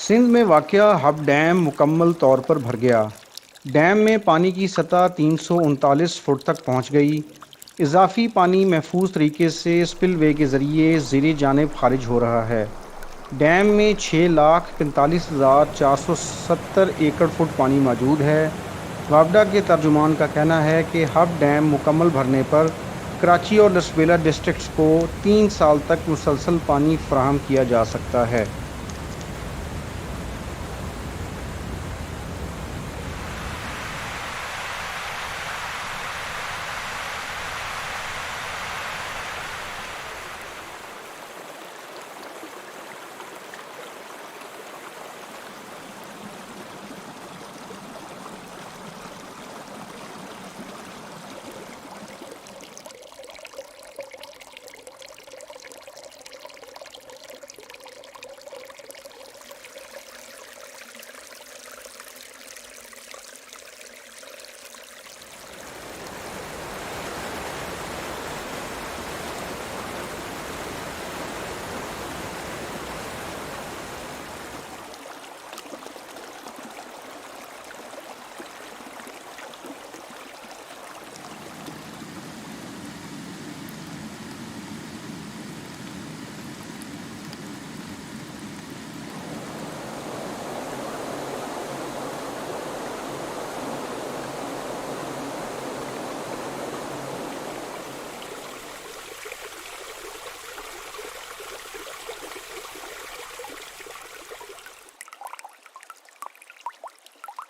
सिंध में वाक़या hub dam मुकम्मल तौर पर भर गया। डैम में पानी की सतह 339 फुट तक पहुंच गई। इजाफी पानी महफूज तरीके से स्पिलवे के ज़रिए ज़ेरे जानिब खारिज हो रहा है। डैम में 6,45,470 एकड़ फुट पानी मौजूद है। वापडा के तर्जुमान का कहना है कि हब डैम मुकम्मल भरने पर कराची और लसबेला डिस्ट्रिक्ट्स को 3 साल तक मुसलसल पानी फराहम किया जा सकता है।